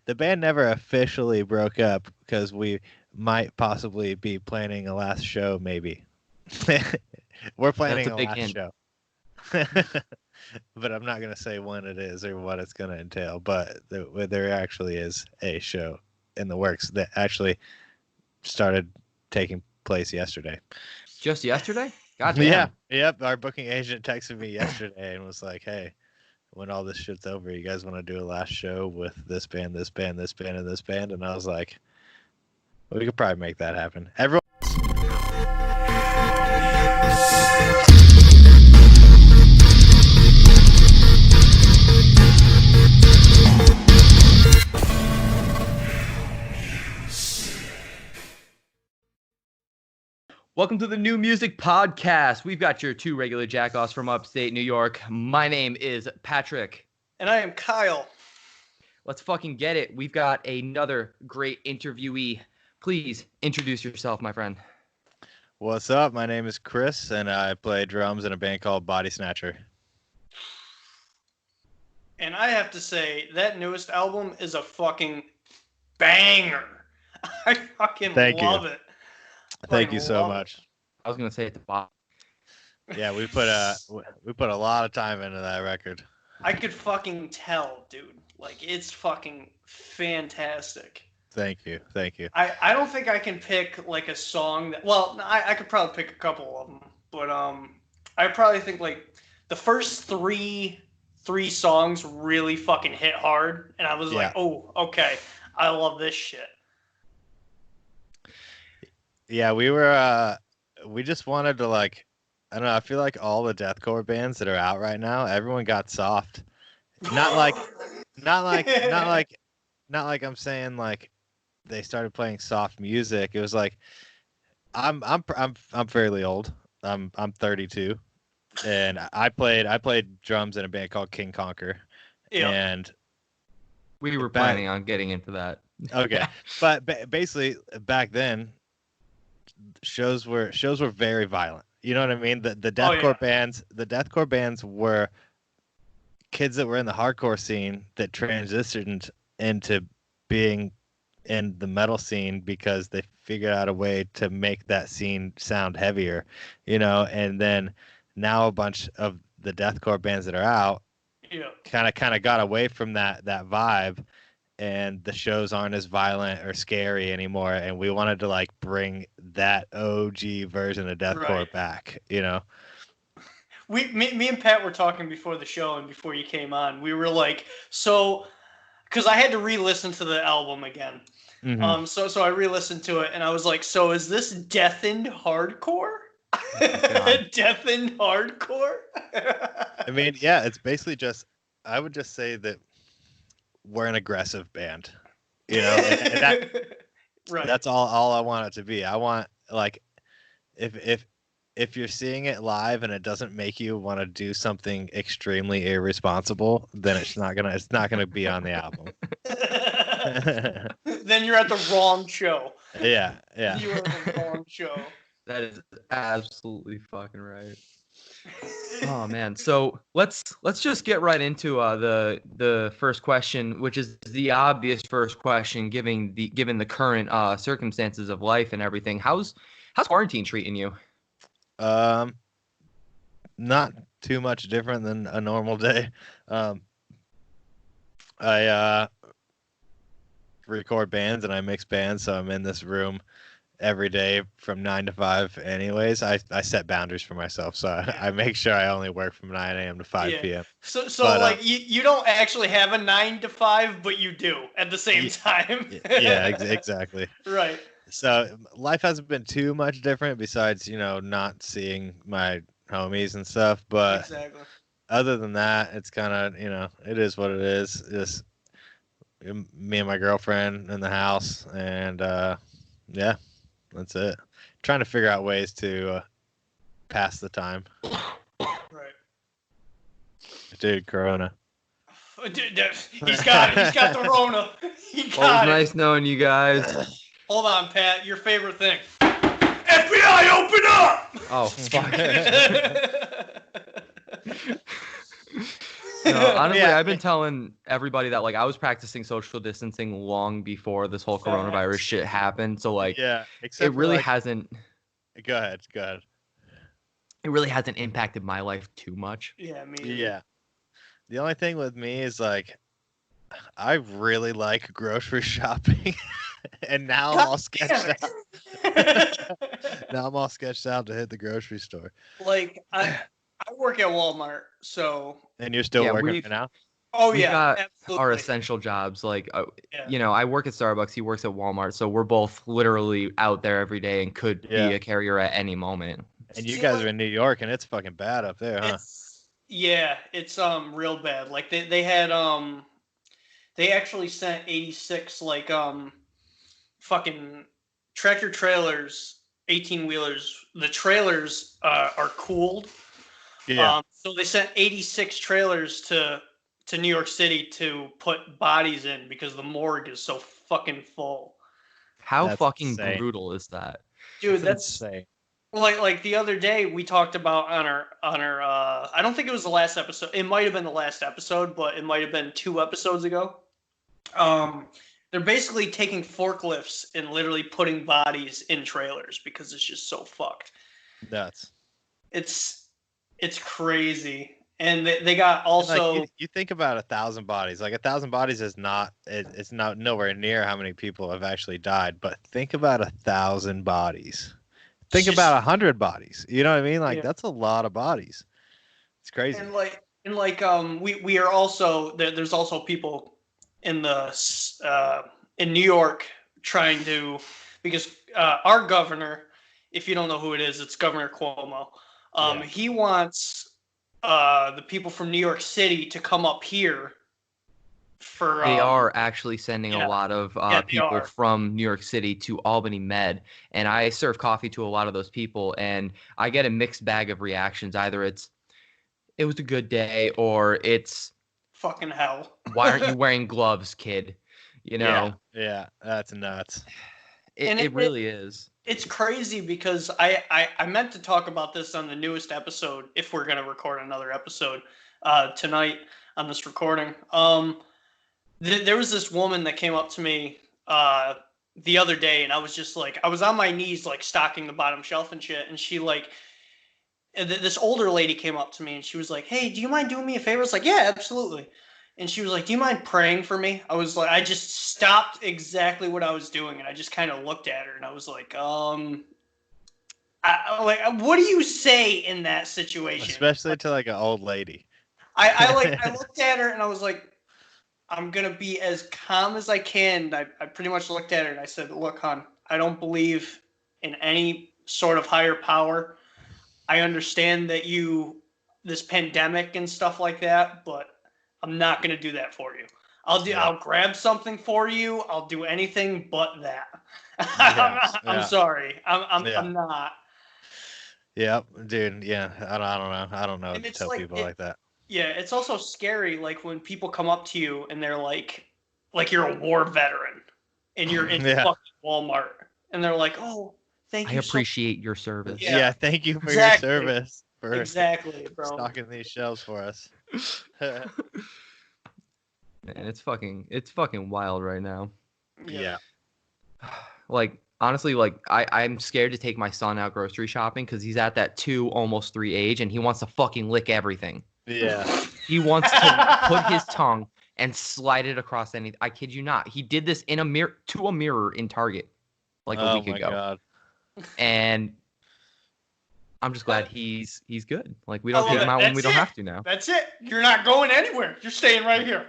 the band never officially broke up because we might possibly be planning a last show. Maybe we're That's planning a a big last hint. show, but I'm not gonna say when it is or what it's gonna entail. But there actually is a show in the works that actually started taking place yesterday. Just yesterday? God Yeah, damn. yep. Our booking agent texted me yesterday and was like, "Hey, when all this shit's over, you guys want to do a last show with this band, this band, this band, and this band?" And I was like, "We could probably make that happen." Everyone. Welcome to the New Music Podcast. We've got your two regular jackoffs from upstate New York. My name is Patrick. And I am Kyle. Let's fucking get it. We've got another great interviewee. Please introduce yourself, my friend. What's up? My name is Chris, and I play drums in a band called Bodysnatcher. And I have to say, that newest album is a fucking banger. I fucking love it. Thank you so much. I was gonna say at the bottom. Yeah, we put a lot of time into that record. I could fucking tell, dude. Like, it's fucking fantastic. Thank you. I don't think I can pick like a song that. Well, I could probably pick a couple of them, but I probably think like the first three songs really fucking hit hard, and I was like, oh, okay, I love this shit. Yeah, we just wanted to like, I don't know, I feel like all the deathcore bands that are out right now, everyone got soft. Not like I'm saying like they started playing soft music. It was like I'm fairly old. I'm 32, and I played drums in a band called King Conquer. Yeah. And we were planning on getting into that. Okay. But basically back then shows were very violent. You know what I mean? The deathcore bands were kids that were in the hardcore scene that transitioned into being in the metal scene because they figured out a way to make that scene sound heavier, you know. And then now a bunch of the deathcore bands that are out kind of got away from that vibe, and the shows aren't as violent or scary anymore, and we wanted to like bring that OG version of deathcore back, you know. Me and Pat were talking before the show and before you came on. We were like, so, because I had to re-listen to the album again. Mm-hmm. So I re-listened to it and I was like, so is this deathened hardcore? Deathened hardcore? I mean, yeah, it's basically just, I would just say that we're an aggressive band, you know. And that, that's all I want it to be. I want, like, if you're seeing it live and it doesn't make you want to do something extremely irresponsible, then it's not gonna be on the album. Then you're at the wrong show. Yeah. You're at the wrong show. That is absolutely fucking right. Oh man, so let's just get right into the first question, which is the obvious first question, given the current circumstances of life and everything. How's quarantine treating you? Not too much different than a normal day. I record bands and I mix bands, so I'm in this room every day from 9 to 5 anyways. I set boundaries for myself, so I make sure I only work from 9 a.m. to 5 p.m. So but, like you don't actually have a 9 to 5, but you do at the same time. Yeah, exactly. Right. So life hasn't been too much different besides, you know, not seeing my homies and stuff. But exactly. Other than that, it's kind of, you know, it is what it is. Just me and my girlfriend in the house, and yeah, that's it. Trying to figure out ways to pass the time. Right. Dude, Corona. Dude, he's got it. He's got the Rona. He got Always it. Nice knowing you guys. Hold on, Pat. Your favorite thing. FBI, open up! Oh, fuck. No, honestly, Yeah. I've been telling everybody that like I was practicing social distancing long before this whole coronavirus shit happened. So like, Yeah, it except for really like, hasn't. go ahead, go ahead. It really hasn't impacted my life too much. Yeah, me. Yeah. The only thing with me is like, I really like grocery shopping, and now I'm all sketched out. Now I'm all sketched out to hit the grocery store. Like I work at Walmart, so. And you're still Yeah, working we've- right now? Oh We've yeah, got absolutely. our essential jobs. Like, Yeah. you know, I work at Starbucks. He works at Walmart. So we're both literally out there every day and could be Yeah. a carrier at any moment. And you See, guys like, are in New York, and it's fucking bad up there, huh? It's real bad. Like they had they actually sent 86 like fucking tractor trailers, 18-wheelers. The trailers are cooled. Yeah. So they sent 86 trailers to New York City to put bodies in because the morgue is so fucking full. How That's fucking insane. brutal is that? Dude, that's insane. like the other day we talked about on our I don't think it was the last episode. It might have been the last episode, but it might have been 2 episodes ago. They're basically taking forklifts and literally putting bodies in trailers because it's just so fucked. Nuts. It's crazy. And they got also like, you think about 1,000 bodies. Like 1,000 bodies is not it's not nowhere near how many people have actually died. But think about 1,000 bodies. Think about 100 bodies. You know what I mean? Like that's a lot of bodies. It's crazy. And we are also there's also people in the in New York trying to, because our governor, if you don't know who it is, it's Governor Cuomo. He wants the people from New York City to come up here for. They are actually sending yeah. a lot of people are. from New York City to Albany Med, and I serve coffee to a lot of those people, and I get a mixed bag of reactions. Either it was a good day, or it's fucking hell. Why aren't you wearing gloves, kid? You know. Yeah, that's nuts. It really is. It's crazy because I meant to talk about this on the newest episode, if we're going to record another episode tonight on this recording. There was this woman that came up to me the other day, and I was just like, I was on my knees, like stocking the bottom shelf and shit, and she like, this older lady came up to me and she was like, "Hey, do you mind doing me a favor?" I was like, "Yeah, absolutely." And she was like, "Do you mind praying for me?" I was like, I just stopped exactly what I was doing and I just kind of looked at her and I was like, what do you say in that situation? Especially to like an old lady. I looked at her and I was like, I'm gonna be as calm as I can. I pretty much looked at her and I said, "Look, hon, I don't believe in any sort of higher power. I understand that this pandemic and stuff like that, but I'm not going to do that for you. I'll grab something for you. I'll do anything but that." I'm sorry. I'm not. Yep, dude. Yeah, I don't know. I don't know what to tell people like that. Yeah, it's also scary, like when people come up to you and they're like you're a war veteran and you're in fucking Walmart and they're like, "Oh, thank you. I appreciate your service." Yeah, thank you for your service. Exactly, bro. Stocking these shelves for us. And it's fucking wild right now. Yeah. Like honestly, like I'm scared to take my son out grocery shopping because he's at that 2, almost 3 age, and he wants to fucking lick everything. Yeah. He wants to put his tongue and slide it across anything. I kid you not. He did this in a mirror in Target like a week ago. God. And I'm just glad he's good. Like we don't take him out when we don't have to now. That's it. You're not going anywhere. You're staying right here.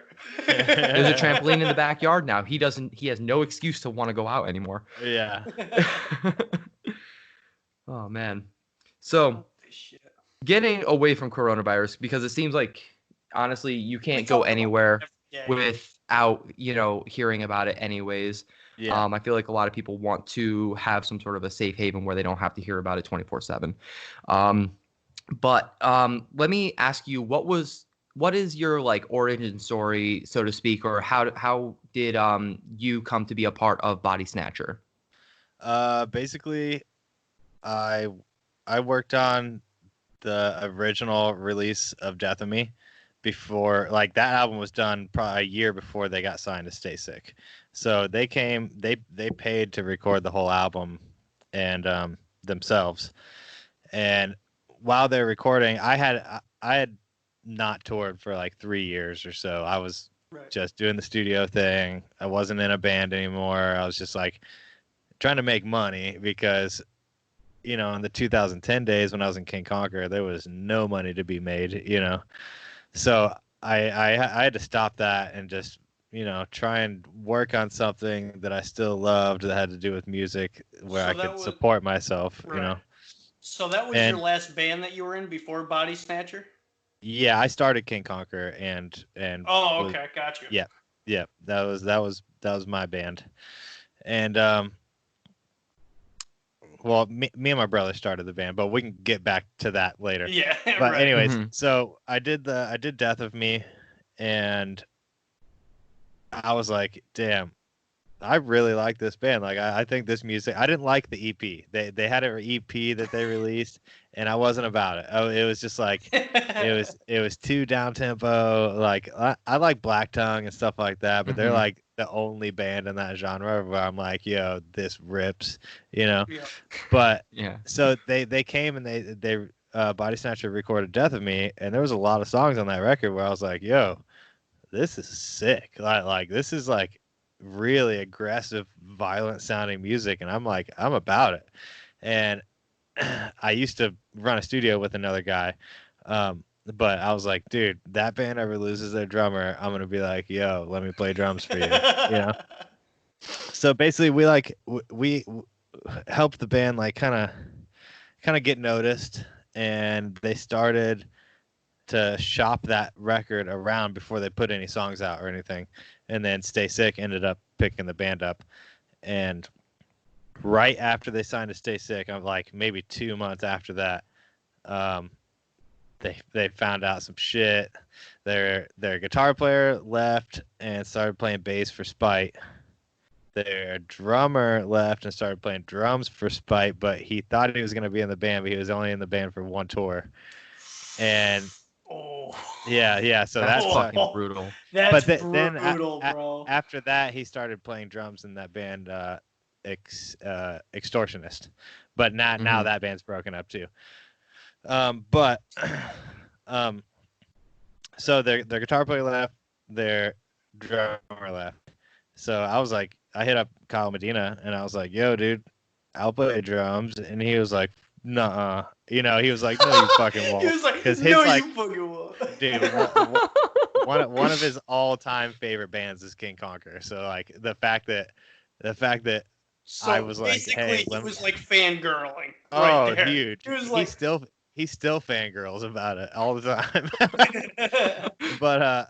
There's a trampoline in the backyard now. He has no excuse to want to go out anymore. Yeah. Oh man. So getting away from coronavirus, because it seems like honestly you can't go anywhere without, hearing about it anyways. Yeah. I feel like a lot of people want to have some sort of a safe haven where they don't have to hear about it 24/7. But let me ask you, what is your like origin story, so to speak, or how did you come to be a part of Bodysnatcher? Basically, I worked on the original release of Death of Me, before, like that album was done probably a year before they got signed to Stay Sick. So they came, they paid to record the whole album and themselves. And while they're recording, I had not toured for like 3 years or so. I was just doing the studio thing. I wasn't in a band anymore. I was just like trying to make money because, you know, in the 2010 days when I was in King Conquer, there was no money to be made, you know. So I had to stop that and just, you know, try and work on something that I still loved that had to do with music where I could support myself, you know. So that was your last band that you were in before Bodysnatcher? Yeah, I started King Conquer and Oh, okay, got you. Yeah, that was my band. And well, me and my brother started the band, but we can get back to that later. Yeah, but anyways, so I did Death of Me, and I was like, damn, I really like this band. Like, I think this music. I didn't like the EP. They had an EP that they released, and I wasn't about it. It was just like it was too down tempo. Like I like Black Tongue and stuff like that, but they're like the only band in that genre where I'm like, yo, this rips, you know. Yeah. But so they came and they Bodysnatcher recorded Death of Me, and there was a lot of songs on that record where I was like, yo, this is sick. Like this is like really aggressive, violent sounding music, and I'm like, I'm about it. And I used to run a studio with another guy, but I was like, dude, that band ever loses their drummer, I'm gonna be like, yo, let me play drums for you, you know. So basically, we helped the band like kind of get noticed, and they started to shop that record around before they put any songs out or anything. And then Stay Sick ended up picking the band up. And right after they signed to Stay Sick, I'm like maybe 2 months after that, they found out some shit. Their guitar player left and started playing bass for spite. Their drummer left and started playing drums for spite, but he thought he was going to be in the band, but he was only in the band for one tour. And yeah. So that's fucking brutal. That's brutal, bro. After that, he started playing drums in that band, Extortionist. But now that band's broken up too. So their guitar player left, their drummer left. So I was like, I hit up Kyle Medina and I was like, yo, dude, I'll play drums. And he was like, nuh-uh. You know, he was like, no, you fucking won't. He was like, no, you fucking won't. Dude, one of his all-time favorite bands is King Conquer. So like the fact that so I was like, hey, he was like fangirling. Oh, right huge. He was like, he still fangirls about it all the time. But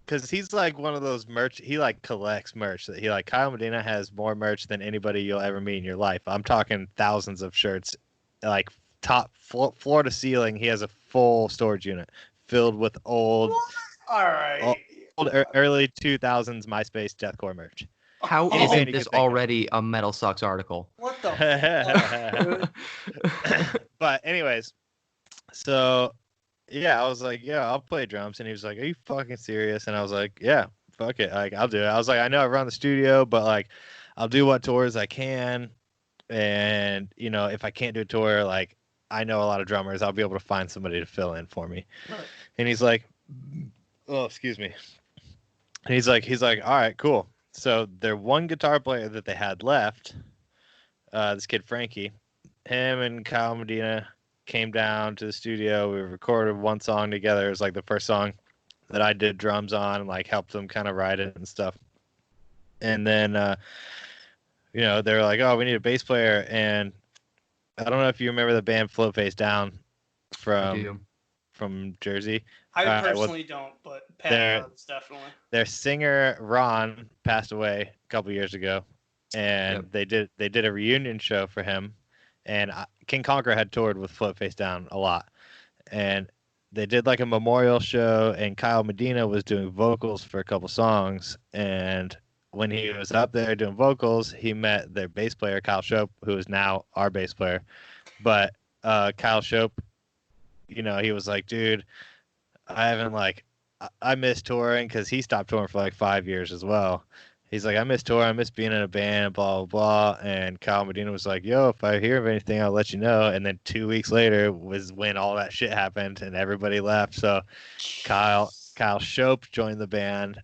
because he's like one of those merch, he like collects merch. That he like Kyle Medina has more merch than anybody you'll ever meet in your life. I'm talking thousands of shirts, like top floor to ceiling. He has a full storage unit filled with old early 2000s MySpace deathcore merch. How isn't this already a Metal Sucks article? What the fuck? But anyways, so yeah, I was like, yeah, I'll play drums. And he was like, are you fucking serious? And I was like, yeah, fuck it. Like, I'll do it. I was like, I know I run the studio, but like, I'll do what tours I can. And, you know, if I can't do a tour, like, I know a lot of drummers. I'll be able to find somebody to fill in for me. Right. And he's like, oh, excuse me. And he's like, all right, cool. So their one guitar player that they had left, this kid, Frankie, him and Kyle Medina came down to the studio. We recorded one song together. It was like the first song that I did drums on and like helped them kind of write it and stuff. And then, you know, they were like, oh, we need a bass player. And I don't know if you remember the band Float Face Down from Jersey. I personally don't, but Pat does, definitely. Their singer, Ron, passed away a couple years ago. And they did a reunion show for him. And King Conquer had toured with Float Face Down a lot. And they did like a memorial show, and Kyle Medina was doing vocals for a couple songs. And when he was up there doing vocals, he met their bass player, Kyle Shope, who is now our bass player. But Kyle Shope, you know, he was like, dude, I haven't like I miss touring because he stopped touring for like 5 years as well. He's like, I miss touring, I miss being in a band, blah, blah, blah. And Kyle Medina was like, yo, if I hear of anything, I'll let you know. And then 2 weeks later was when all that shit happened and everybody left. So Kyle Shope joined the band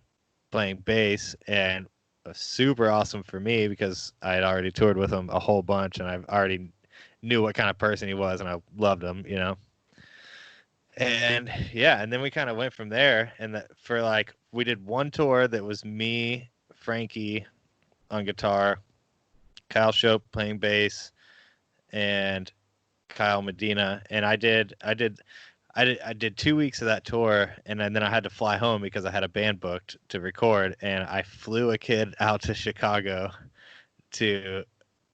playing bass, and it was super awesome for me because I had already toured with him a whole bunch and I already knew what kind of person he was and I loved him, you know. And yeah, and then we kind of went from there. And for like, we did one tour that was me, Frankie on guitar, Kyle Shope playing bass, and Kyle Medina. And I did 2 weeks of that tour, and then I had to fly home because I had a band booked to record, and I flew a kid out to Chicago to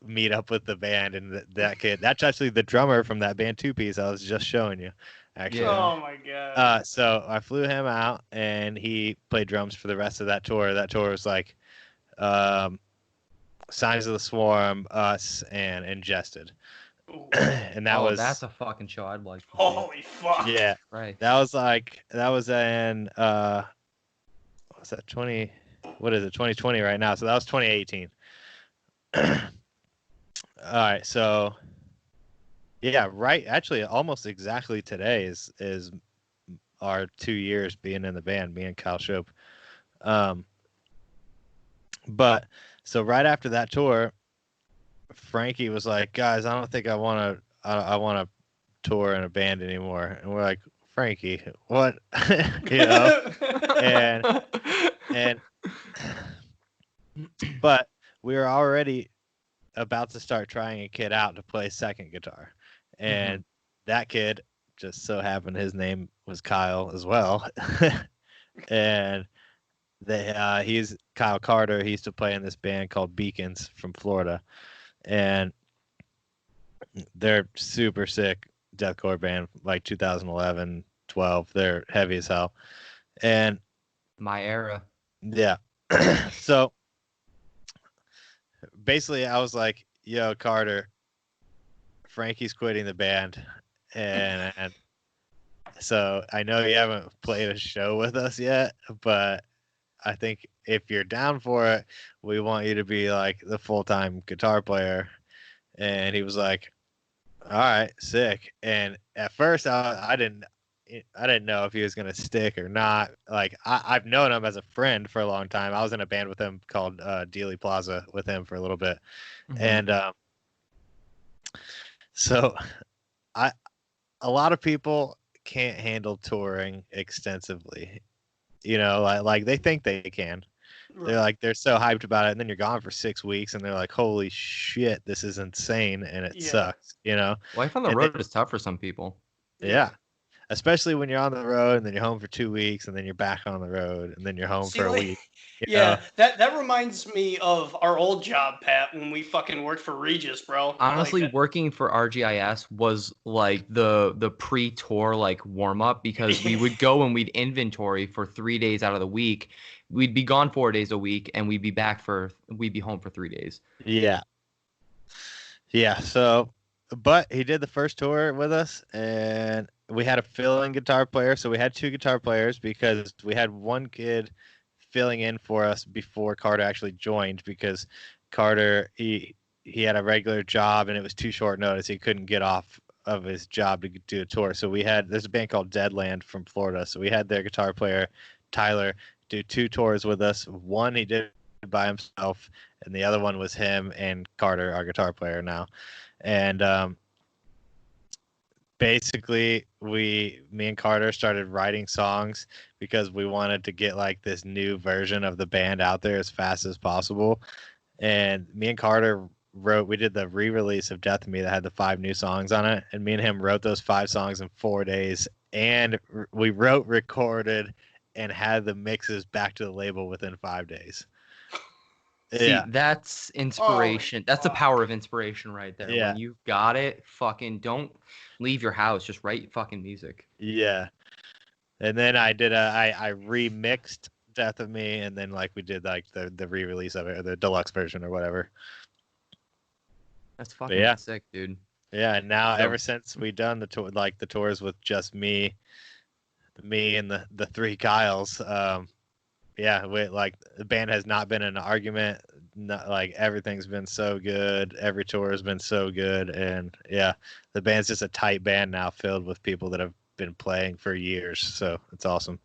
meet up with the band, and that kid, that's actually the drummer from that band Two Piece I was just showing you, actually. Yeah. Oh my god. So I flew him out, and he played drums for the rest of that tour. That tour was like Signs of the Swarm, Us, and Ingested. And that's a fucking show I'd like to see. Holy fuck. Yeah. Right. That was in what's that, 2020 right now. So that was 2018. All right, so yeah, right, actually almost exactly today is our 2 years being in the band, me and Kyle Shope. But so right after that tour, Frankie was like, guys, I don't think I want to tour in a band anymore. And we're like, Frankie, what? You know? and but we were already about to start trying a kid out to play second guitar. And that kid just so happened his name was Kyle as well. And he's Kyle Carter. He used to play in this band called Beacons from Florida. And they're super sick deathcore band, like 2011, 12. They're heavy as hell. And my era. Yeah. So basically I was like, yo, Carter, Frankie's quitting the band. And so I know you haven't played a show with us yet, but I think if you're down for it, we want you to be like the full-time guitar player. And he was like, all right, sick. And at first I didn't know if he was going to stick or not. Like I've known him as a friend for a long time. I was in a band with him called Dealy Plaza with him for a little bit. And so a lot of people can't handle touring extensively. You know, like they think they can. They're so hyped about it, and then you're gone for 6 weeks, and they're like, "Holy shit, this is insane," and it sucks. You know, life on the road is tough for some people. Yeah, especially when you're on the road, and then you're home for 2 weeks, and then you're back on the road, and then you're home for a week. Yeah, that reminds me of our old job, Pat, when we fucking worked for Regis, bro. Honestly, working for RGIS was like the pre-tour like warm up, because we would go and we'd inventory for 3 days out of the week. We'd be gone 4 days a week, and we'd be home for 3 days. Yeah. So, but he did the first tour with us, and we had a fill-in guitar player. So we had 2 guitar players because we had one kid filling in for us before Carter actually joined, because Carter he had a regular job and it was too short notice. He couldn't get off of his job to do a tour. So there's a band called Deadland from Florida. So we had their guitar player Tyler do 2 tours with us. One he did by himself, and the other one was him and Carter, our guitar player now. And basically me and Carter started writing songs because we wanted to get like this new version of the band out there as fast as possible. And me and Carter we did the re-release of Death to Me that had the 5 new songs on it, and me and him wrote those 5 songs in 4 days, and we wrote, recorded, and had the mixes back to the label within 5 days. See, that's inspiration. That's the power of inspiration right there. Yeah. When you've got it, fucking don't leave your house. Just write fucking music. Yeah. And then I remixed Death of Me, and then like we did like the re-release of it, or the deluxe version or whatever. That's fucking sick, dude. Yeah, and now ever since we done the tour, like the tours with just me, me and the three Kyles. Yeah, like the band has not been in an argument. Not, like everything's been so good. Every tour has been so good, and yeah, the band's just a tight band now, filled with people that have been playing for years. So it's awesome.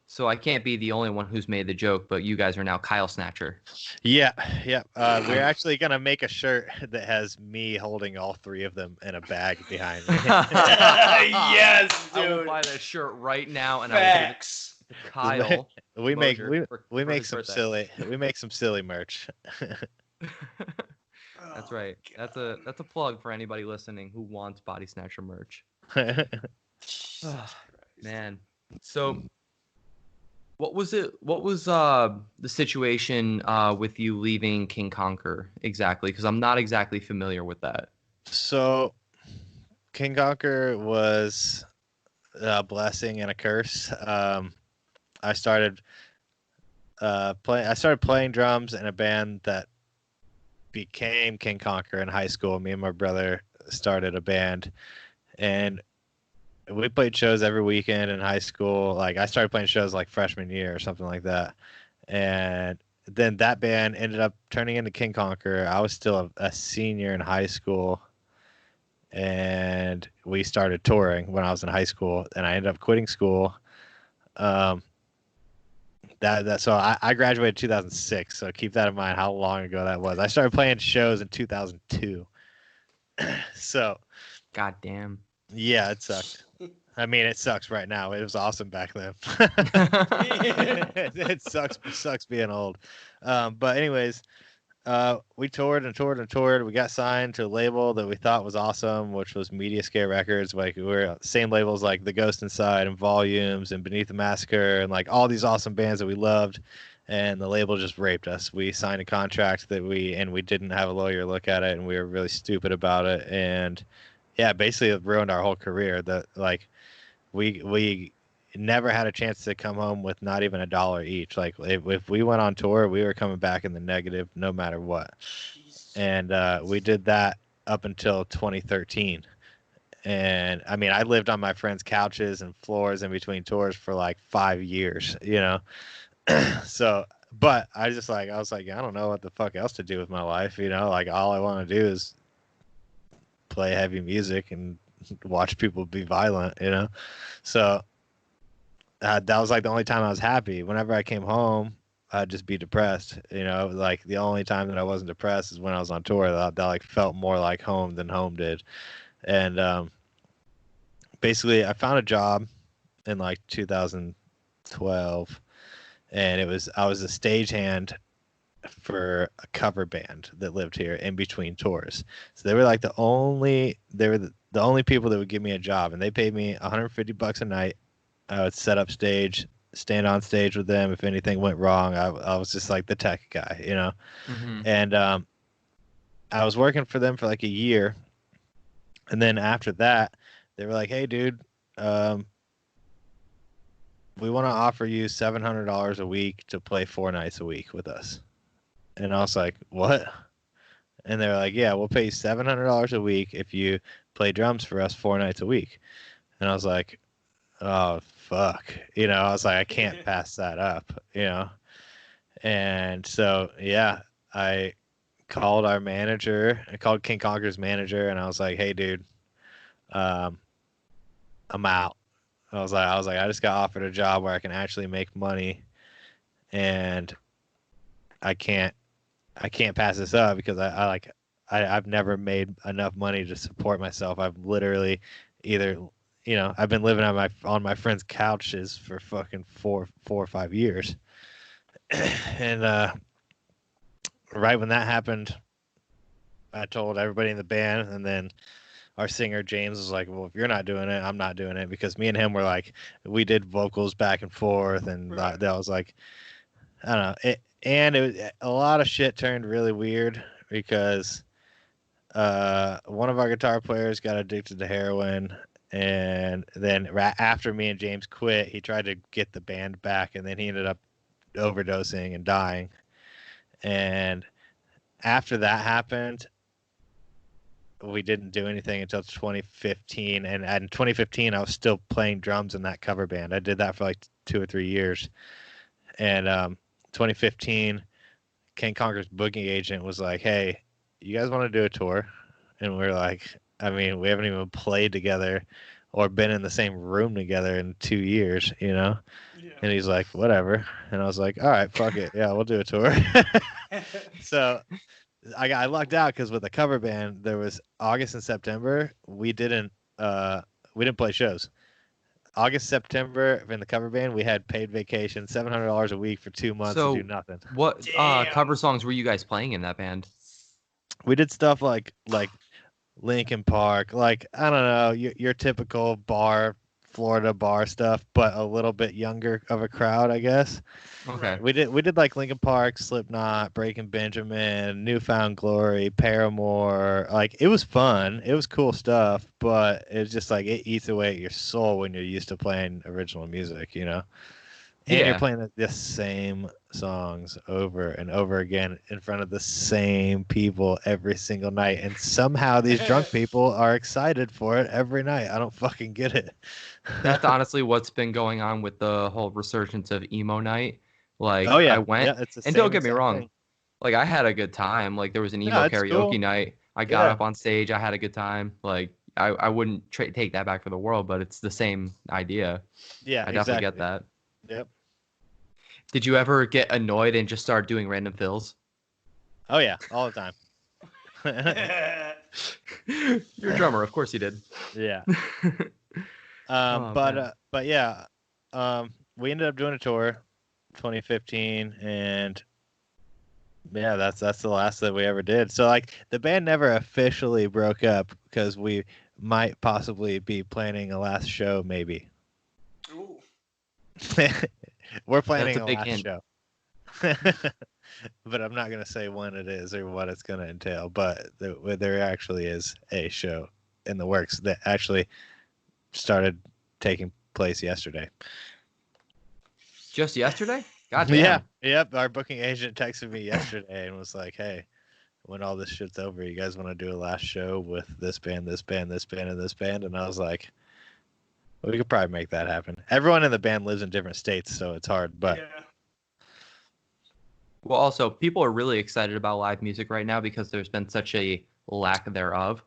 So I can't be the only one who's made the joke, but you guys are now Kyle Snatcher. Yeah. We're actually gonna make a shirt that has me holding all three of them in a bag behind me. Yes, dude. I will buy that shirt right now, and Facts. I will give it to Kyle. we make some birthday. silly merch. That's right. That's a plug for anybody listening who wants Bodysnatcher merch. Man. So what was the situation with you leaving King Conquer exactly? Because I'm not exactly familiar with that. So King Conquer was a blessing and a curse. I started playing drums in a band that became King Conquer in high school. Me and my brother started a band, and we played shows every weekend in high school. Like I started playing shows like freshman year or something like that. And then that band ended up turning into King Conquer. I was still a senior in high school, and we started touring when I was in high school, and I ended up quitting school. So I graduated 2006. So keep that in mind how long ago that was. I started playing shows in 2002. So Goddamn. yeah, it sucked. I mean, it sucks right now. It was awesome back then. It sucks being old. But anyways, we toured and toured and toured. We got signed to a label that we thought was awesome, which was Media Scare Records. Like we were same labels like The Ghost Inside and Volumes and Beneath the Massacre and like all these awesome bands that we loved. And the label just raped us. We signed a contract that we didn't have a lawyer look at it, and we were really stupid about it. And yeah, basically it ruined our whole career. That like we never had a chance to come home with not even $1 each. Like if we went on tour, we were coming back in the negative no matter what. And we did that up until 2013. And I mean, I lived on my friends' couches and floors in between tours for like 5 years, you know. So, but I was like, I don't know what the fuck else to do with my life, you know. Like all I want to do is play heavy music and watch people be violent, you know. So that was like the only time I was happy. Whenever I came home, I'd just be depressed, you know. Like the only time that I wasn't depressed is when I was on tour. That like felt more like home than home did. And basically I found a job in like 2012, and I was a stagehand for a cover band that lived here in between tours. So they were like the only people that would give me a job, and they paid me $150 a night. I would set up stage, stand on stage with them. If anything went wrong, I was just like the tech guy, you know. Mm-hmm. And I was working for them for like a year, and then after that, they were like, "Hey, dude, we want to offer you $700 a week to play 4 nights a week with us." And I was like, "What?" And they were like, "Yeah, we'll pay you $700 a week if you play drums for us 4 nights a week." And I was like, "Oh, fuck." You know, I was like, I can't pass that up, you know. And so, yeah, I called our manager. I called King Conquer's manager, and I was like, "Hey, dude, I'm out." I was like, I just got offered a job where I can actually make money, and I can't pass this up because I've never made enough money to support myself. I've literally either, you know, I've been living on my friends' couches for fucking 4 or 5 years. And right when that happened, I told everybody in the band, and then our singer James was like, "Well, if you're not doing it, I'm not doing it," because me and him were like, we did vocals back and forth, and that was like, I don't know. And it was, a lot of shit turned really weird because one of our guitar players got addicted to heroin, and then after me and James quit, he tried to get the band back, and then he ended up overdosing and dying. And after that happened, we didn't do anything until 2015, and in 2015 I was still playing drums in that cover band. I did that for like 2 or 3 years, and 2015, King Conquer's booking agent was like, "Hey, you guys want to do a tour?" And we're like, I mean, we haven't even played together or been in the same room together in 2 years, you know? Yeah. And he's like, whatever. And I was like, all right, fuck it. Yeah, we'll do a tour. So I lucked out because with the cover band, there was August and September. We didn't play shows. August, September in the cover band, we had paid vacation, $700 a week for 2 months to do nothing. What cover songs were you guys playing in that band? We did stuff like Linkin Park, like I don't know, your typical Florida bar stuff, but a little bit younger of a crowd, I guess. Okay. We did like Linkin Park, Slipknot, Breaking Benjamin, Newfound Glory, Paramore. Like it was fun, it was cool stuff, but it's just like it eats away at your soul when you're used to playing original music, you know. And you're playing the same songs over and over again in front of the same people every single night. And somehow these drunk people are excited for it every night. I don't fucking get it. That's honestly what's been going on with the whole resurgence of emo night. Like, oh, yeah. I went, and don't get me wrong, like, I had a good time. Like, there was an emo karaoke night. I got up on stage. I had a good time. Like, I wouldn't take that back for the world, but it's the same idea. Yeah, I definitely get that. Yep. Did you ever get annoyed and just start doing random fills? Oh, yeah, all the time. You're a drummer, of course you did. Yeah. But yeah, we ended up doing a tour 2015, and yeah, that's the last that we ever did. So like the band never officially broke up because we might possibly be planning a last show, maybe. Ooh. We're planning a last show. But I'm not going to say when it is or what it's going to entail. But there actually is a show in the works that actually started taking place yesterday. Just yesterday? God damn. Yeah. Yep. Our booking agent texted me yesterday and was like, hey, when all this shit's over, you guys want to do a last show with this band, this band, this band, and this band? And I was like, we could probably make that happen. Everyone in the band lives in different states, so it's hard. But well, also, people are really excited about live music right now because there's been such a lack thereof.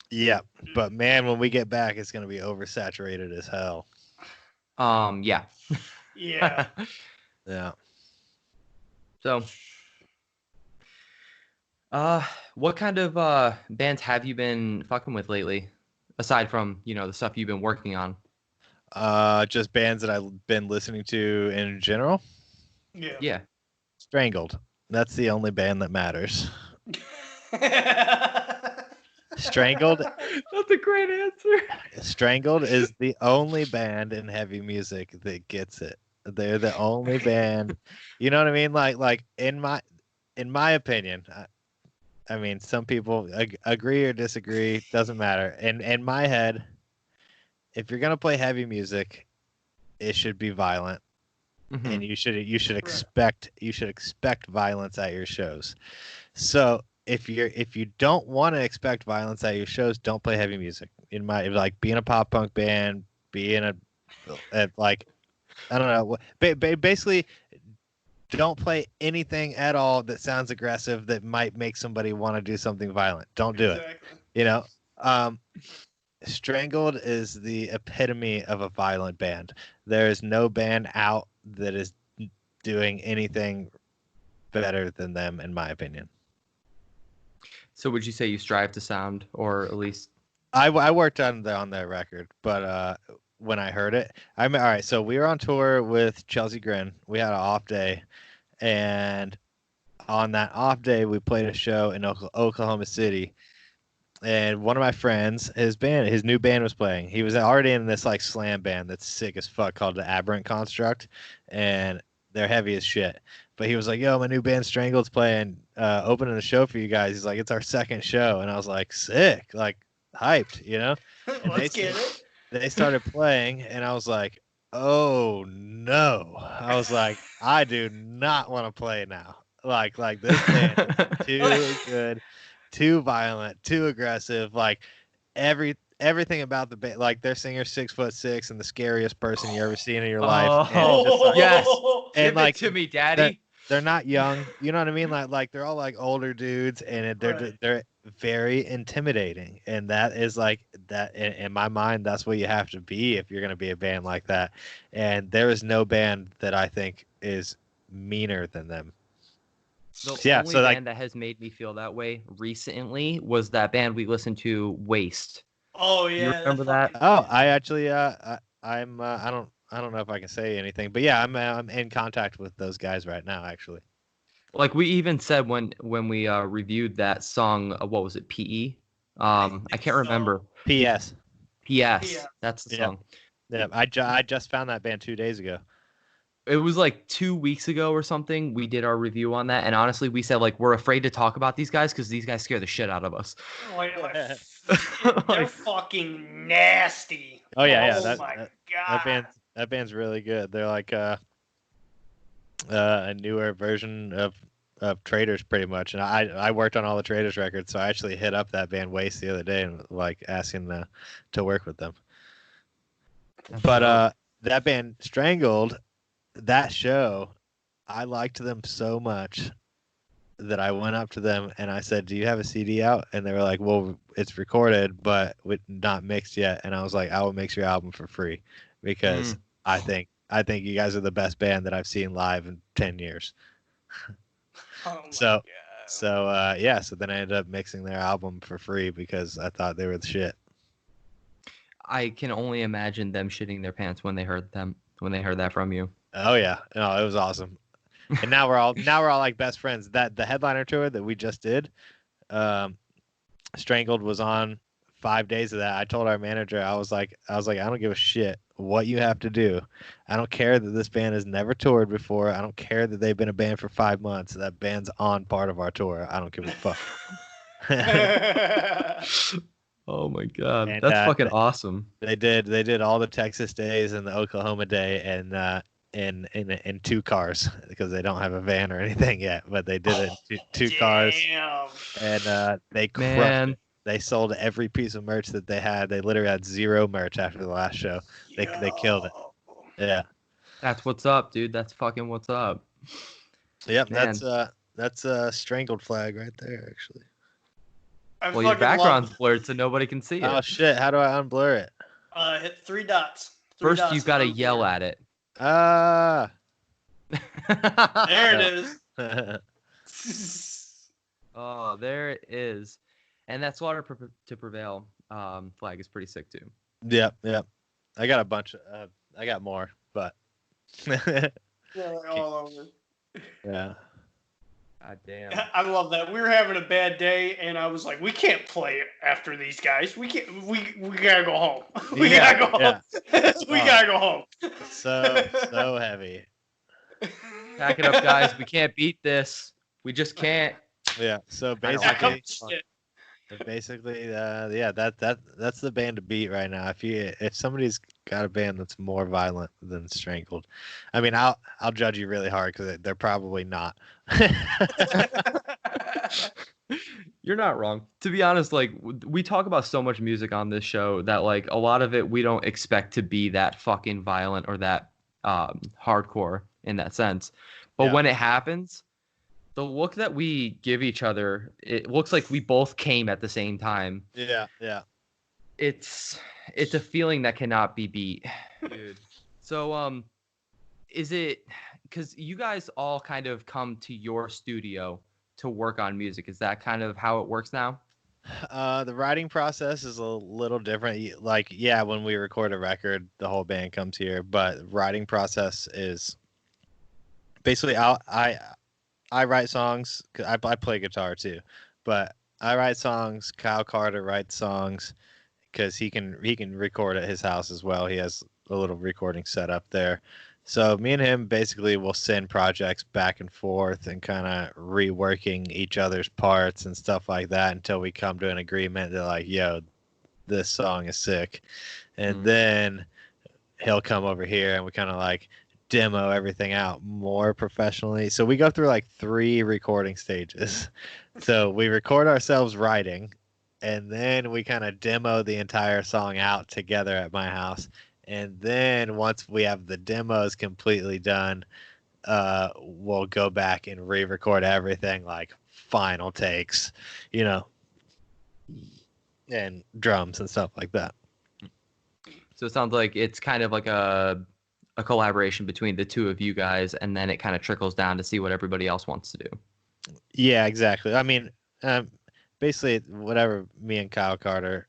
Yeah, but man, when we get back, it's going to be oversaturated as hell. Yeah. Yeah. Yeah. So, what kind of bands have you been fucking with lately, aside from the stuff you've been working on? Just bands that I've been listening to in general. Yeah. Strangled. That's the only band that matters. Strangled. That's a great answer. Strangled is the only band in heavy music that gets it. They're the only band. You know what I mean? Like in my opinion, I mean, some people agree or disagree. Doesn't matter. In my head, if you're gonna play heavy music, it should be violent. Mm-hmm. And you should expect violence at your shows. So if you don't want to expect violence at your shows, don't play heavy music. Being a pop punk band, being a like I don't know, basically don't play anything at all that sounds aggressive that might make somebody want to do something violent. Don't do it. Strangled is the epitome of a violent band. There is no band out that is doing anything better than them, in my opinion. So would you say you strive to sound, or at least... I worked on their record, but when I heard it, all right, so we were on tour with Chelsea Grin. We had an off day, and on that off day, we played a show in Oklahoma City. And one of my friends, his new band was playing. He was already in this like slam band that's sick as fuck called the Aberrant Construct, and they're heavy as shit. But he was like, "Yo, my new band Strangled's playing, opening the show for you guys." He's like, "It's our second show," and I was like, "Sick!" Like hyped, you know. Let's get it. They started playing, and I was like, "Oh no!" I was like, "I do not want to play now." Like this band is too good. too violent, too aggressive. Like everything about the band, like their singer's 6'6" and the scariest person you ever seen in your life. Oh, and just like, yes. and Give like it to me, Daddy. they're not young. You know what I mean? Like they're all like older dudes, and they're very intimidating. And that is like that in my mind. That's what you have to be if you're gonna be a band like that. And there is no band that I think is meaner than them. The only band that has made me feel that way recently was that band we listened to, Waste. Oh yeah, you remember that? Oh, I actually, I don't know if I can say anything, but yeah, I'm in contact with those guys right now, actually. Like we even said when we reviewed that song, what was it, PE? I can't remember. PS. PS. That's the song. Yeah, I just found that band 2 days ago. It was like 2 weeks ago or something. We did our review on that, and honestly, we said like we're afraid to talk about these guys because these guys scare the shit out of us. They're fucking nasty. Oh yeah, Oh my god. That band's really good. They're like a newer version of Traders, pretty much. And I worked on all the Traders records, so I actually hit up that band Waste the other day and like asking to work with them. But that band Strangled. That show, I liked them so much that I went up to them and I said, "Do you have a CD out?" And they were like, "Well, it's recorded, but not mixed yet." And I was like, "I will mix your album for free because I think you guys are the best band that I've seen live in 10 years." So then I ended up mixing their album for free because I thought they were the shit. I can only imagine them shitting their pants when they heard that from you. Oh yeah, no, it was awesome. And now we're all like best friends. That the headliner tour that we just did, Strangled was on 5 days of that. I told our manager, I was like, I don't give a shit what you have to do. I don't care that this band has never toured before. I don't care that they've been a band for 5 months. That band's on part of our tour. I don't give a fuck. Oh my god, and, that's fucking awesome. They did all the Texas days and the Oklahoma day, and in 2 cars because they don't have a van or anything yet, but they did it in two cars, and they crushed it. They sold every piece of merch that they had. They literally had 0 merch after the last show. They killed it. Yeah, that's what's up, dude. That's fucking what's up. Yep, man. That's a Strangled flag right there, actually. Well, your background's blurred, so nobody can see it. Oh shit! How do I unblur it? Hit 3 dots. First, you've got to yell at it. There it is. Oh, there it is. And that Slaughter to Prevail flag is pretty sick too. Yep. I got a bunch of. I got more, but. All over. Yeah. God damn. I love that. We were having a bad day, and I was like, "We can't play after these guys. We can't. We gotta go home. We gotta go home. We gotta go home." So heavy. Pack it up, guys. We can't beat this. We just can't. Yeah. So basically, that's the band to beat right now. If somebody's got a band that's more violent than Strangled, I mean, I'll judge you really hard because they're probably not. You're not wrong. To be honest, like we talk about so much music on this show that like a lot of it we don't expect to be that fucking violent or that hardcore in that sense. But when it happens, the look that we give each other, it looks like we both came at the same time. Yeah. It's a feeling that cannot be beat, dude. So is it because you guys all kind of come to your studio to work on music? Is that kind of how it works now? The writing process is a little different. Like, yeah, when we record a record, the whole band comes here, but writing process is basically I write songs. I play guitar too, but I write songs. Kyle Carter writes songs because he can record at his house as well. He has a little recording setup there. So me and him basically will send projects back and forth and kind of reworking each other's parts and stuff like that until we come to an agreement that like, yo, this song is sick. And then he'll come over here and we kind of like demo everything out more professionally. So we go through like 3 recording stages. So we record ourselves writing, and then we kind of demo the entire song out together at my house. And then once we have the demos completely done, we'll go back and re-record everything, like final takes, you know, and drums and stuff like that. So it sounds like it's kind of like a collaboration between the two of you guys, and then it kind of trickles down to see what everybody else wants to do. Yeah, exactly. I mean, basically, whatever me and Kyle Carter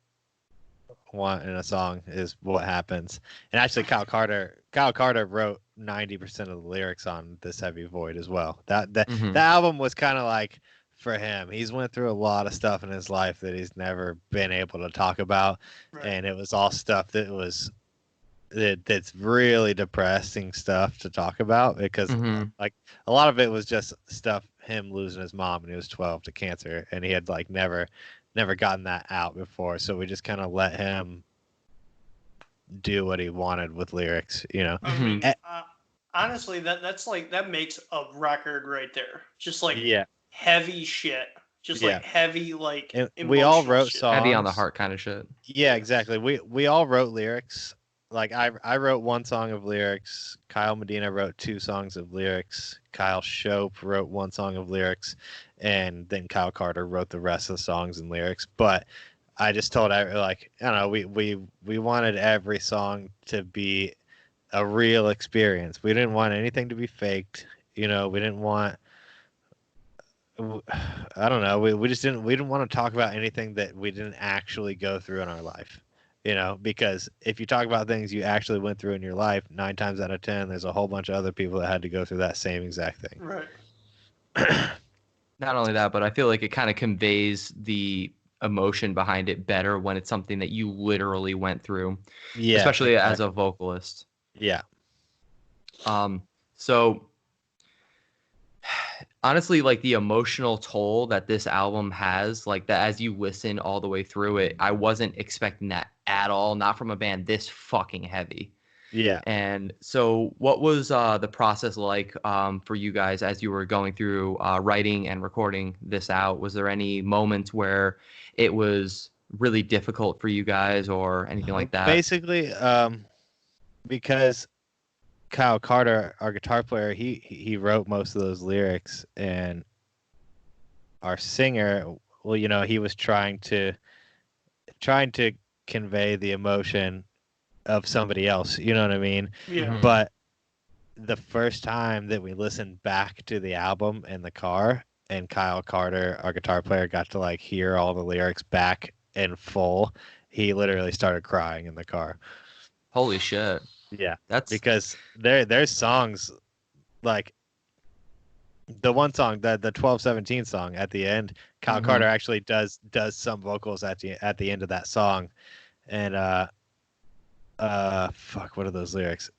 want in a song is what happens. And actually, Kyle Carter wrote 90% of the lyrics on This Heavy Void as well. That album was kind of like for him. He's went through a lot of stuff in his life that he's never been able to talk about, and it was all stuff that's really depressing stuff to talk about, because like a lot of it was just stuff, him losing his mom when he was 12 to cancer, and he had like never gotten that out before, so we just kind of let him do what he wanted with lyrics, you know. I mean, honestly, that makes a record right there. Just like heavy shit. Just like heavy, like we all wrote shit. songs, heavy on the heart kind of shit. Yeah, exactly. We all wrote lyrics. Like I wrote one song of lyrics. Kyle Medina wrote 2 songs of lyrics. Kyle Shope wrote 1 song of lyrics, and then Kyle Carter wrote the rest of the songs and lyrics. But I just told like, I don't know, we wanted every song to be a real experience. We didn't want anything to be faked. You know, we didn't want. I don't know. We didn't want to talk about anything that we didn't actually go through in our life. You know, because if you talk about things you actually went through in your life, 9 times out of 10, there's a whole bunch of other people that had to go through that same exact thing. Right. Not only that, but I feel like it kind of conveys the emotion behind it better when it's something that you literally went through. Yeah. Especially as a vocalist. Yeah. So honestly, like the emotional toll that this album has, like that as you listen all the way through it, I wasn't expecting that at all, not from a band this fucking heavy. Yeah. And so what was the process like for you guys as you were going through writing and recording this out? Was there any moments where it was really difficult for you guys or anything like that? Basically, because Kyle Carter, our guitar player, he wrote most of those lyrics, and our singer, well, you know, he was trying to convey the emotion of somebody else, you know what I mean? Yeah. But the first time that we listened back to the album in the car, and Kyle Carter, our guitar player, got to like hear all the lyrics back in full, he literally started crying in the car. Holy shit. Yeah, that's because there's songs like the one song, the 1217 song at the end. Kyle Carter actually does some vocals at the end of that song, and fuck, what are those lyrics?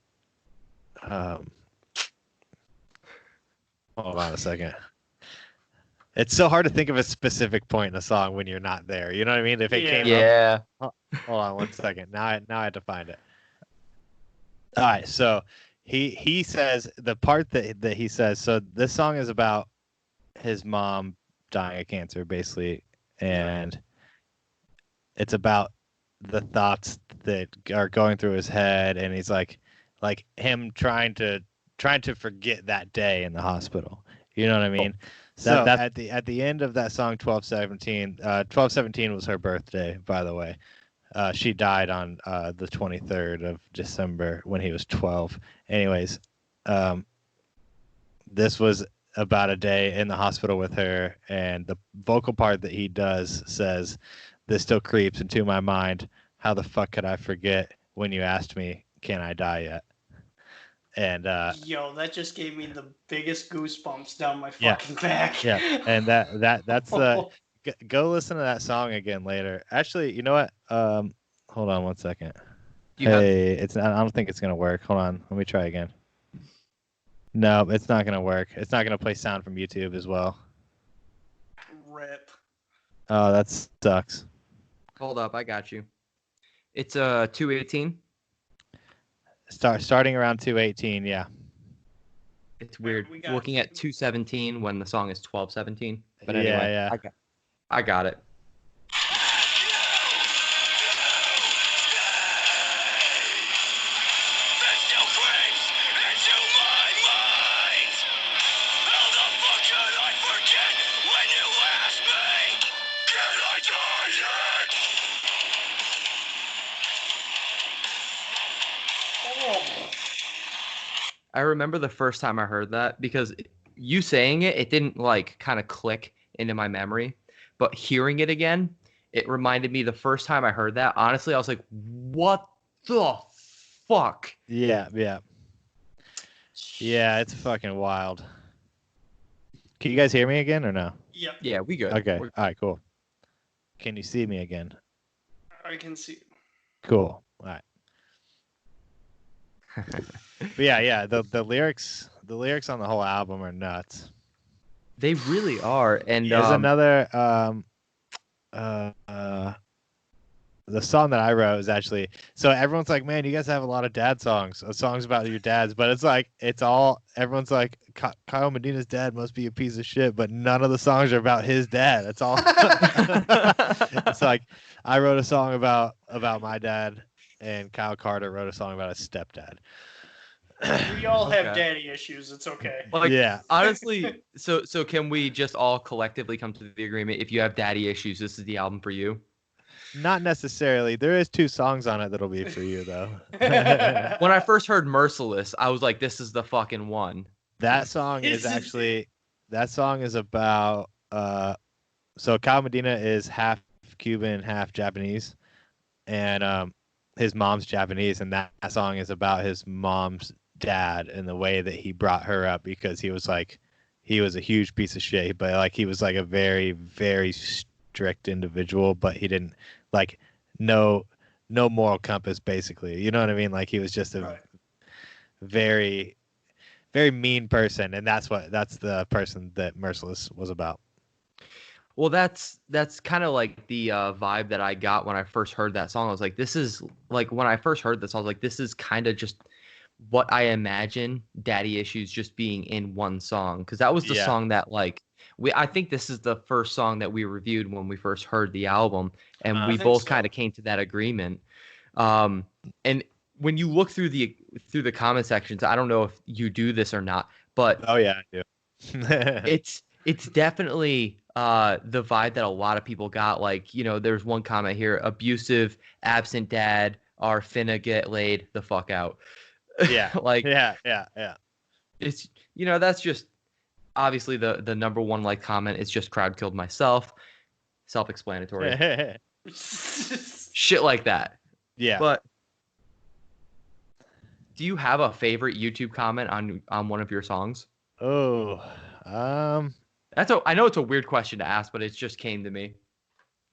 Hold on a second. It's so hard to think of a specific point in a song when you're not there. You know what I mean? If it came up, hold on one second. Now I have to find it. All right, so he says the part that he says. So this song is about his mom dying of cancer, basically, and it's about the thoughts that are going through his head, and he's like him trying to forget that day in the hospital. You know what I mean? So at the end of that song, 1217, 1217 was her birthday, by the way. She died on the 23rd of December when he was 12. Anyways, this was about a day in the hospital with her, and the vocal part that he does says, "This still creeps into my mind. How the fuck could I forget when you asked me, can I die yet?" And yo, that just gave me the biggest goosebumps down my fucking back. Yeah, and that's the go listen to that song again later. Actually, you know what? Hold on one second. I don't think it's gonna work. Hold on, let me try again. No, it's not gonna work. It's not gonna play sound from YouTube as well. Rip. Oh, that sucks. Hold up, I got you. It's 218. Starting around 218, yeah. It's weird looking at 217 when the song is 1217. But anyway, yeah. I got it. I remember the first time I heard that because you saying it didn't like kind of click into my memory, but hearing it again, it reminded me the first time I heard that. Honestly, I was like, "What the fuck?" Yeah, it's fucking wild. Can you guys hear me again or no? Yep. Yeah, we good. Okay. All right, cool. Can you see me again? I can see. Cool. All right. But yeah, the lyrics on the whole album are nuts. They really are. And there's another the song that I wrote is actually, so everyone's like, man, you guys have a lot of dad songs about your dads, but everyone's like, Kyle Medina's dad must be a piece of shit, but none of the songs are about his dad. That's all. It's like I wrote a song about my dad, and Kyle Carter wrote a song about his stepdad. We all have daddy issues. It's okay. Like, yeah. Honestly, so can we just all collectively come to the agreement? If you have daddy issues, this is the album for you. Not necessarily. There is 2 songs on it that'll be for you though. When I first heard Merciless, I was like, this is the fucking one. That song is about so Kyle Medina is half Cuban, half Japanese, and his mom's Japanese, and that song is about his mom's dad and the way that he brought her up, because he was a huge piece of shit, but like he was like a very, very strict individual, but he didn't like no moral compass, basically. You know what I mean? Like he was just a very, very mean person, and that's the person that Merciless was about. Well, that's kind of like the vibe that I got when I first heard that song. I was like, this is like, when I first heard this, I was like, this is kind of just what I imagine daddy issues just being in one song, because that was the song that like I think this is the first song that we reviewed when we first heard the album, and we both kind of came to that agreement. And when you look through the comment sections, I don't know if you do this or not, but oh yeah, I do. it's definitely the vibe that a lot of people got. Like, you know, there's one comment here: abusive, absent dad are finna get laid the fuck out. Yeah. Like, yeah. It's, you know, that's just obviously the number one like comment. It's just crowd killed myself. Self-explanatory. Shit like that. Yeah. But do you have a favorite YouTube comment on one of your songs? Oh, I know it's a weird question to ask, but it just came to me.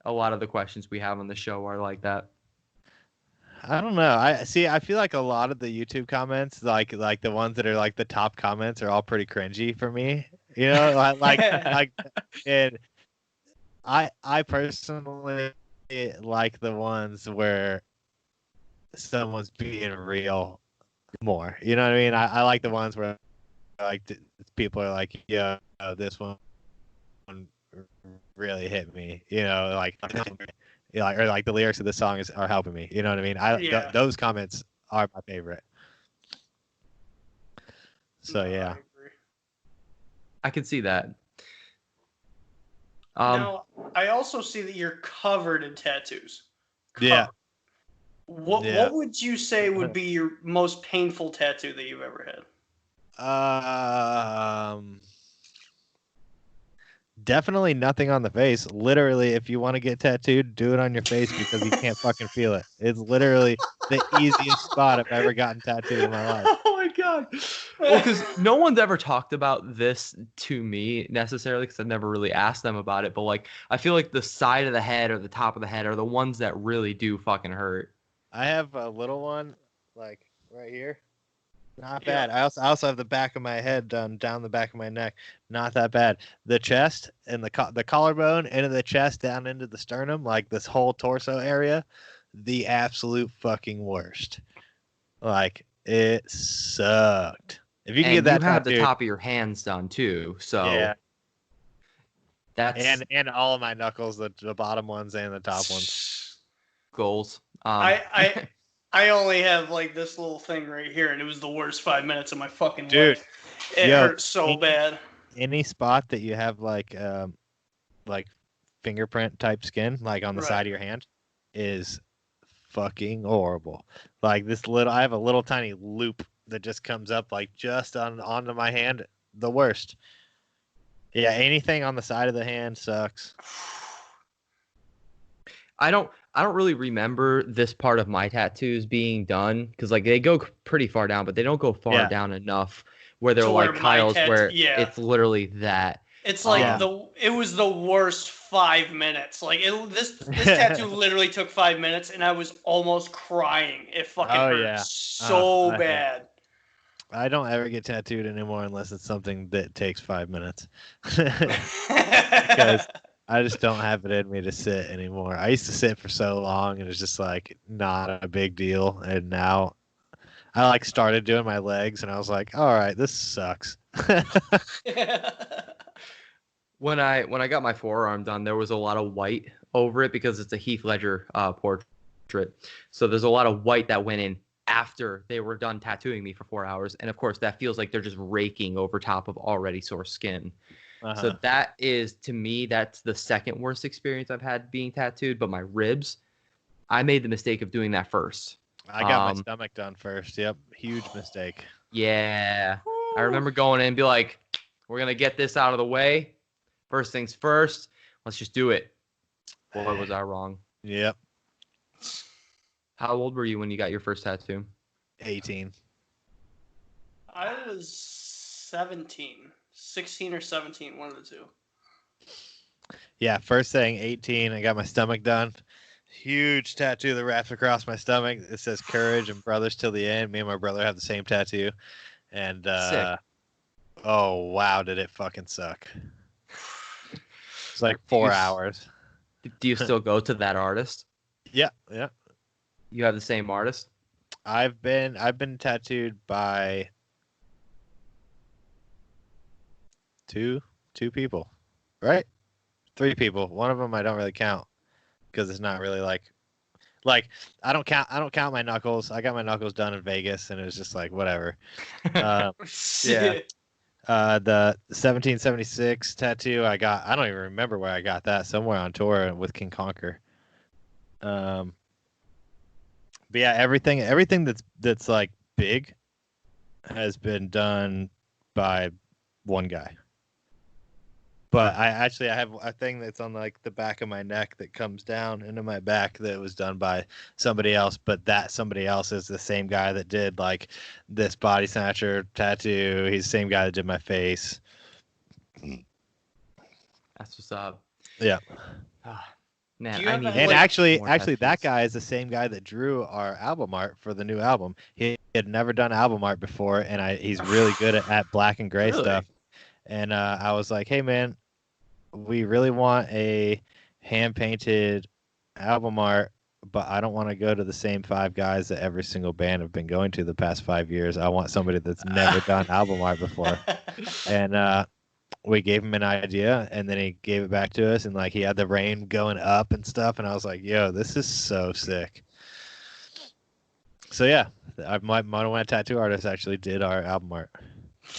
A lot of the questions we have on the show are like that. I don't know. I feel like a lot of the YouTube comments, like the ones that are like the top comments, are all pretty cringy for me. You know, like and I personally like the ones where someone's being real more. You know what I mean? I like the ones where like people are like, yeah, this one really hit me. You know, like. Or like the lyrics of the song are helping me. You know what I mean? Those comments are my favorite. So yeah, I can see that. Now, I also see that you're covered in tattoos. Yeah. What would you say would be your most painful tattoo that you've ever had? Definitely nothing on the face. Literally, if you want to get tattooed, do it on your face, because you can't fucking feel it. It's literally the easiest spot I've ever gotten tattooed in my life. Oh my god. Well, because no one's ever talked about this to me necessarily, because I've never really asked them about it. But like, I feel like the side of the head or the top of the head are the ones that really do fucking hurt. I have a little one, like right here. Not bad. I also have the back of my head done down the back of my neck. Not that bad. The chest and the collarbone, into the chest, down into the sternum, like this whole torso area, the absolute fucking worst. Like, it sucked. If you can get that, you have the top of your hands done too. So yeah. and all of my knuckles, the bottom ones and the top ones. Goals. I only have like this little thing right here, and it was the worst 5 minutes of my fucking Dude, life. It hurt so bad. Any spot that you have like fingerprint type skin, like on the side of your hand, is fucking horrible. Like I have a little tiny loop that just comes up like just onto my hand. The worst. Yeah, anything on the side of the hand sucks. I don't really remember this part of my tattoos being done because like they go pretty far down, but they don't go far down enough where they're like Kyle's, where it's literally that. It's like it was the worst 5 minutes. Like this tattoo literally took 5 minutes, and I was almost crying. It fucking hurt so bad. I don't ever get tattooed anymore unless it's something that takes 5 minutes. Because I just don't have it in me to sit anymore. I used to sit for so long, and it's just like not a big deal. And now I like started doing my legs, and I was like, all right, this sucks. When I got my forearm done, there was a lot of white over it because it's a Heath Ledger portrait. So there's a lot of white that went in after they were done tattooing me for 4 hours. And of course, that feels like they're just raking over top of already sore skin. So that is, to me, that's the second worst experience I've had being tattooed. But my ribs, I made the mistake of doing that first. I got my stomach done first. Yep. Huge mistake. Yeah. I remember going in and be like, we're going to get this out of the way. First things first. Let's just do it. Boy, was I wrong. Yep. How old were you when you got your first tattoo? 18. I was 17. 16 or 17, one of the two. Yeah, first thing, 18. I got my stomach done. Huge tattoo that wraps across my stomach. It says "Courage" and "Brothers till the end." Me and my brother have the same tattoo. And oh wow, did it fucking suck. It's like 4 hours. Do you still go to that artist? Yeah. You have the same artist? I've been tattooed by two people, right? 3 people. One of them I don't really count because it's not really like I don't count my knuckles. I got my knuckles done in Vegas, and it was just like whatever. Yeah. The 1776 tattoo I don't even remember where I got that. Somewhere on tour with King Conquer. But yeah, everything that's like big has been done by one guy. But I have a thing that's on like the back of my neck that comes down into my back that was done by somebody else. But that somebody else is the same guy that did like this Bodysnatcher tattoo. He's the same guy that did my face. That's what's up. Yeah. Man, actually, that guy is the same guy that drew our album art for the new album. He had never done album art before, and he's really good at black and gray stuff. And I was like, hey, man, we really want a hand-painted album art, but I don't want to go to the same 5 guys that every single band have been going to the past 5 years. I want somebody that's never done album art before. And we gave him an idea, and then he gave it back to us, and like he had the rain going up and stuff, and I was like, yo, this is so sick. So yeah, one of my tattoo artists actually did our album art.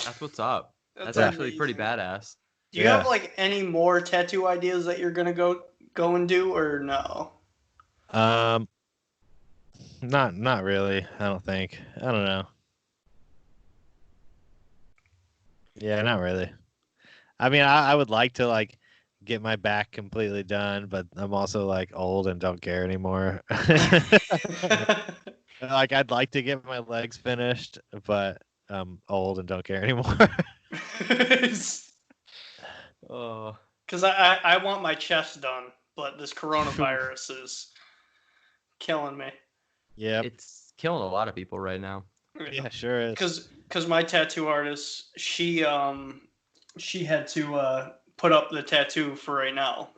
That's what's up. That's actually pretty badass. Do you have like any more tattoo ideas that you're gonna go and do, or no? Not really. I don't think. I don't know. Yeah, not really. I mean, I would like to like get my back completely done, but I'm also like old and don't care anymore. Like I'd like to get my legs finished, but I'm old and don't care anymore. Because I want my chest done, but this coronavirus is killing me. Yeah, it's killing a lot of people right now. Yeah, sure is. Because my tattoo artist, she had to put up the tattoos for right now.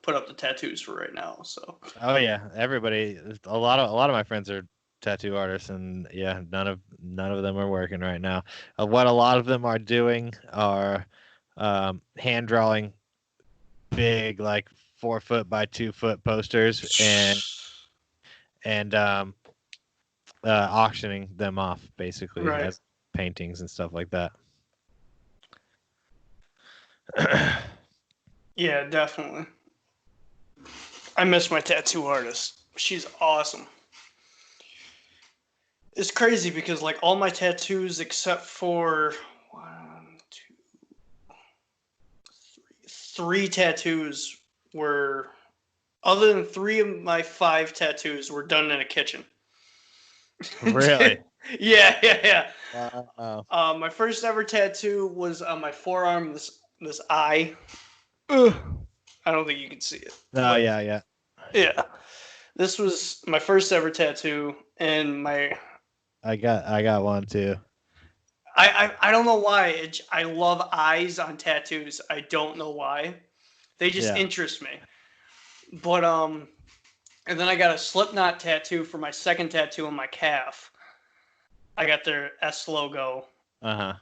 So. Oh yeah, everybody. A lot of my friends are tattoo artists, and yeah, none of them are working right now. What a lot of them are doing are hand drawing big like 4-foot by 2-foot posters and auctioning them off basically Right. as paintings and stuff like that. Yeah, definitely. I miss my tattoo artist. She's awesome. It's crazy because like all my tattoos except for three tattoos were, other than 3 of my 5 tattoos were done in a kitchen. Really? Yeah. Wow. My first ever tattoo was on my forearm. This eye. Ugh. I don't think you can see it. Oh yeah. Yeah. This was my first ever tattoo, and I got one too. I don't know why. I love eyes on tattoos. I don't know why. They just interest me. But and then I got a Slipknot tattoo for my second tattoo on my calf. I got their S logo. Uh-huh.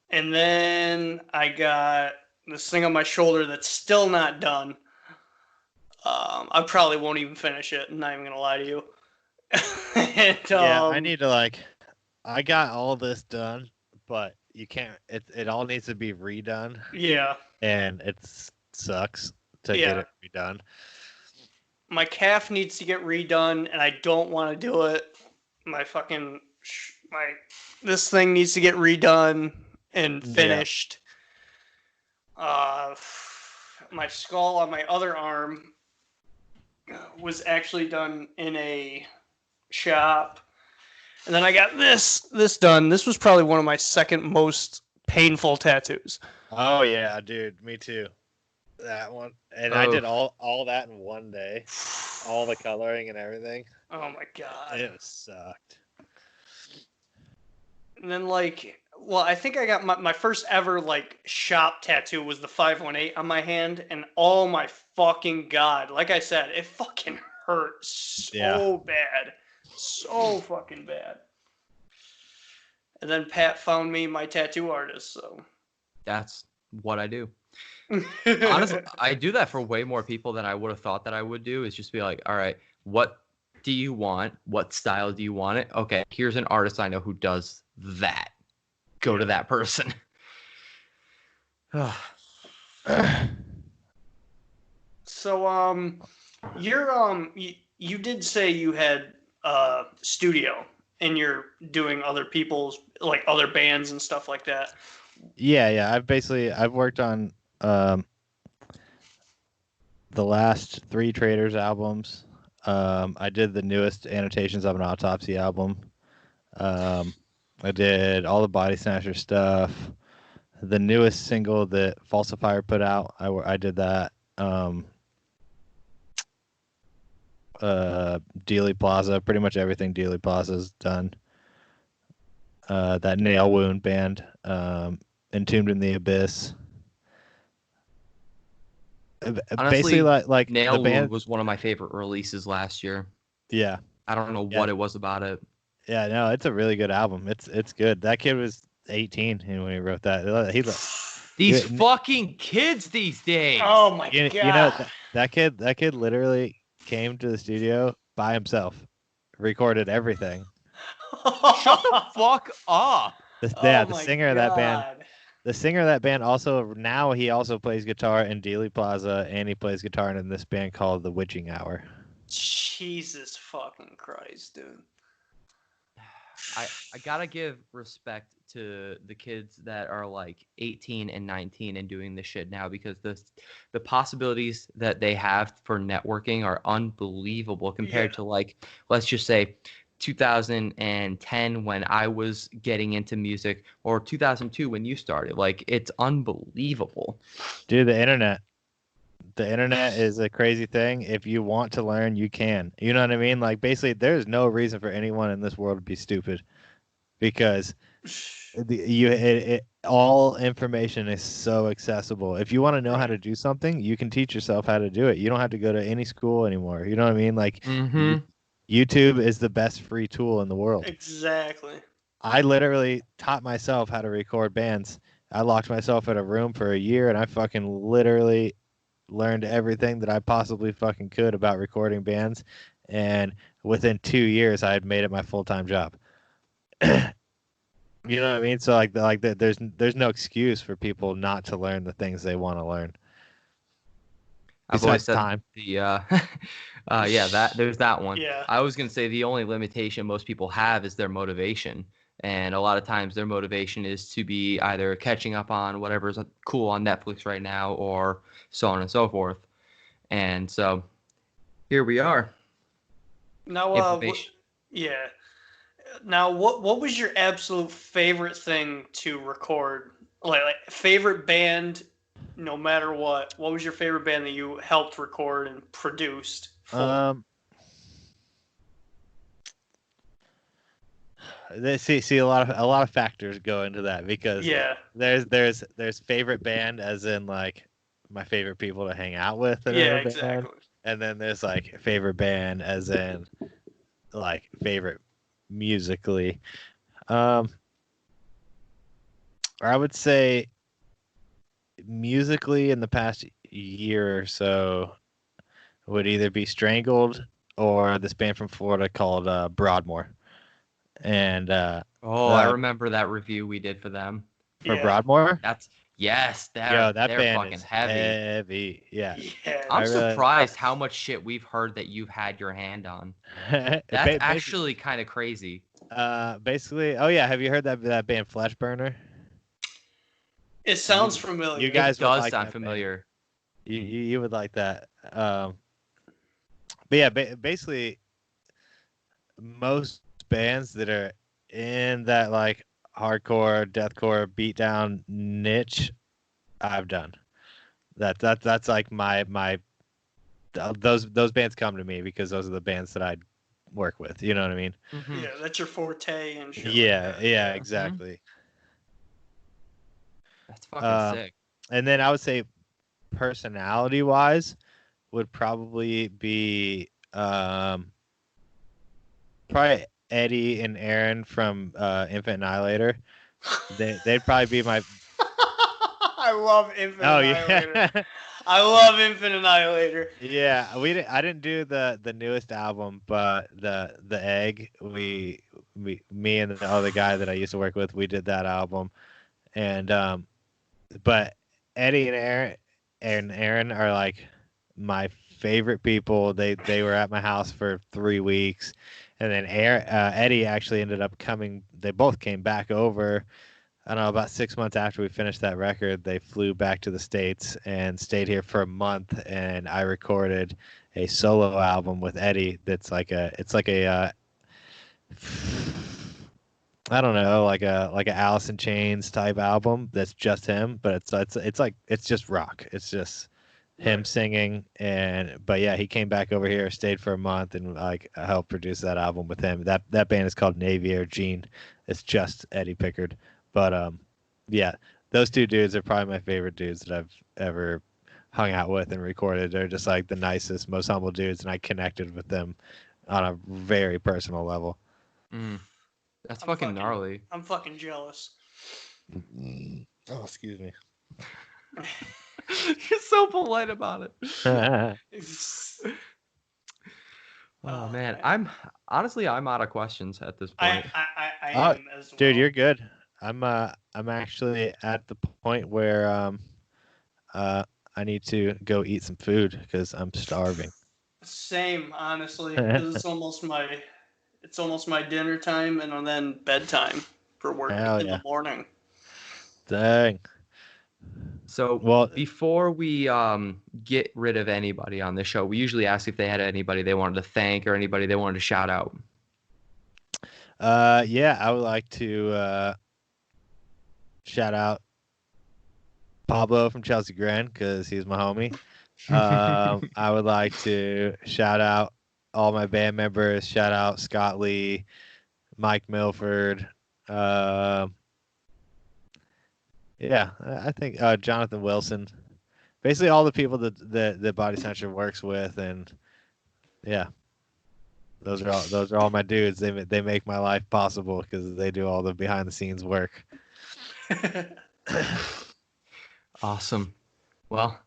And then I got this thing on my shoulder that's still not done. I probably won't even finish it. I'm not even gonna lie to you. And, yeah, I need to I got all this done, but you can't. It all needs to be redone. Yeah. And it sucks to get it redone. My calf needs to get redone, and I don't want to do it. This thing needs to get redone and finished. Yeah. My skull on my other arm was actually done in a shop. And then I got this done. This was probably one of my second most painful tattoos. Oh yeah, dude, me too. That one. And I did all that in one day. All the coloring and everything. Oh my god. It sucked. And then I think I got my first ever shop tattoo was the 518 on my hand, and oh my fucking god. Like I said, it fucking hurt so bad. So fucking bad. And then Pat found me my tattoo artist, so that's what I do. Honestly, I do that for way more people than I would have thought that I would do. Is just be like, all right, what do you want? What style do you want it? Okay, here's an artist I know who does that. Go to that person. So you did say you had a studio and you're doing other people's other bands and stuff like that. Yeah. I've worked on the last 3 Traders albums. I did the newest Annotations of an Autopsy album. I did all the Bodysnatcher stuff. The newest single that Falsifier put out, I did that. Dealy Plaza, pretty much everything Dealy Plaza's done. That Nail Wound band, Entombed in the Abyss. Honestly, basically Nail the band Wound was one of my favorite releases last year. Yeah. I don't know what it was about it. Yeah, no, it's a really good album. It's good. That kid was 18 when he wrote that. These fucking kids these days. Oh my god! You know that kid literally came to the studio by himself, recorded everything. Shut the fuck up. The singer of that band. The singer of that band he also plays guitar in Dealy Plaza, and he plays guitar in this band called The Witching Hour. Jesus fucking Christ, dude. I gotta give respect to the kids that are 18 and 19 and doing this shit now, because the possibilities that they have for networking are unbelievable compared to let's just say 2010 when I was getting into music, or 2002 when you started. It's unbelievable. Dude, the internet is a crazy thing. If you want to learn, you can. You know what I mean? Basically, there's no reason for anyone in this world to be stupid, because all information is so accessible. If you want to know how to do something, you can teach yourself how to do it. You don't have to go to any school anymore. You know what I mean? YouTube is the best free tool in the world. Exactly. I literally taught myself how to record bands. I locked myself in a room for a year, and I fucking literally learned everything that I possibly fucking could about recording bands, and within 2 years I had made it my full-time job. You know what I mean? So there's no excuse for people not to learn the things they want to learn. I've always said time. There's that one. Yeah. I was gonna say the only limitation most people have is their motivation, and a lot of times their motivation is to be either catching up on whatever's cool on Netflix right now, or so on and so forth. And so here we are. Now, yeah. Now, what was your absolute favorite thing to record? Like favorite band, no matter what. What was your favorite band that you helped record and produced? See a lot of factors go into that, because there's favorite band as in like my favorite people to hang out with. Exactly. And then there's like favorite band as in like favorite musically. I would say musically in the past year or so would either be Strangled or this band from Florida called Broadmoor. And I remember that review we did for them. For Broadmoor? That band fucking is heavy. Yeah. I'm surprised how much shit we've heard that you've had your hand on. That's actually kind of crazy. Basically, have you heard that band Flesh Burner? It sounds familiar. You guys does sound familiar. You would like that. But yeah, basically most bands that are in that like hardcore, deathcore, beatdown niche, I've done. That's like my those bands come to me because those are the bands that I work with. You know what I mean? Mm-hmm. Yeah, that's your forte and shit. Yeah, exactly. That's fucking sick. And then I would say personality-wise would probably be probably Eddie and Aaron from Infant Annihilator. They'd probably be my... I love Infant Annihilator. Yeah. I love Infant Annihilator. Yeah, I didn't do the newest album, but the Egg, me and the other guy that I used to work with, we did that album. And but Eddie and Aaron are like my favorite people. They were at my house for 3 weeks, and then Eddie actually ended up coming. They both came back over. I don't know, about 6 months after we finished that record, they flew back to the States and stayed here for a month, and I recorded a solo album with Eddie. It's like a I don't know, like a Alice in Chains type album that's just him, but it's just rock. It's just him singing, but yeah, he came back over here, stayed for a month, and like I helped produce that album with him. That band is called Navy Air Gene. It's just Eddie Pickard. But yeah, those two dudes are probably my favorite dudes that I've ever hung out with and recorded. They're just like the nicest, most humble dudes, and I connected with them on a very personal level. That's fucking gnarly. I'm fucking jealous. Oh, excuse me. You're so polite about it. Oh man, I'm out of questions at this point. I am as well. Dude, you're good. I'm actually at the point where I need to go eat some food because I'm starving. Same, honestly. It's almost my dinner time and then bedtime for work in the morning. Dang. So before we get rid of anybody on the show, we usually ask if they had anybody they wanted to thank or anybody they wanted to shout out. Yeah, I would like to shout out Pablo from Chelsea Grand because he's my homie. I would like to shout out all my band members. Shout out Scott Lee, Mike Milford. Yeah, I think Jonathan Wilson. Basically, all the people that Bodysnatcher works with, and yeah, those are all my dudes. They make my life possible because they do all the behind the scenes work. Awesome. Well,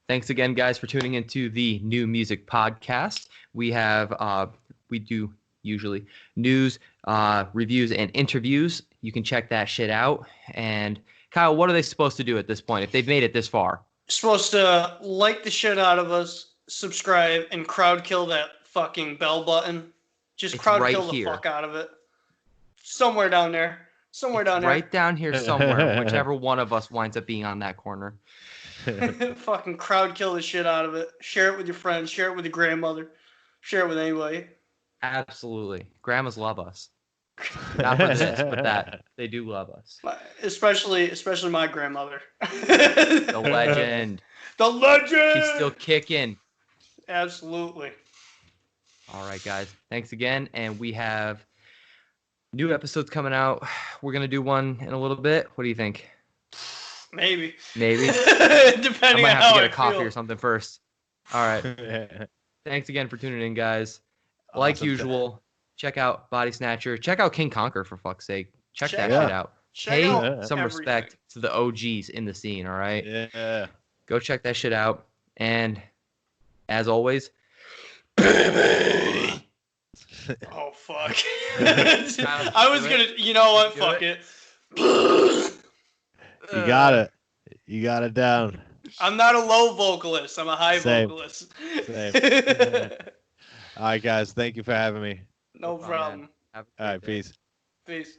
Thanks again, guys, for tuning into the New Music Podcast. We do usually news, reviews, and interviews. You can check that shit out. And Kyle, what are they supposed to do at this point if they've made it this far? You're supposed to like the shit out of us, subscribe, and crowd kill that fucking bell button. Just crowd kill the fuck out of it. Somewhere down there. Right down here somewhere, whichever one of us winds up being on that corner. Fucking crowd kill the shit out of it. Share it with your friends. Share it with your grandmother. Share it with anybody. Absolutely. Grandmas love us. Not for this, but that. They do love us. Especially my grandmother. The legend. The legend! She's still kicking. Absolutely. All right, guys. Thanks again. And we have new episodes coming out. We're going to do one in a little bit. What do you think? Maybe. Depending I might have to get a coffee or something first. All right. Thanks again for tuning in, guys. Like usual, check out Bodysnatcher. Check out King Conquer, for fuck's sake. Check that shit out. Pay some respect to the OGs in the scene, all right? Yeah. Go check that shit out. And as always, oh, fuck. I was going to, you know what? Fuck it. You got it. You got it down. I'm not a low vocalist. I'm a high vocalist. Same. All right, guys. Thank you for having me. No problem. All right, peace. Peace.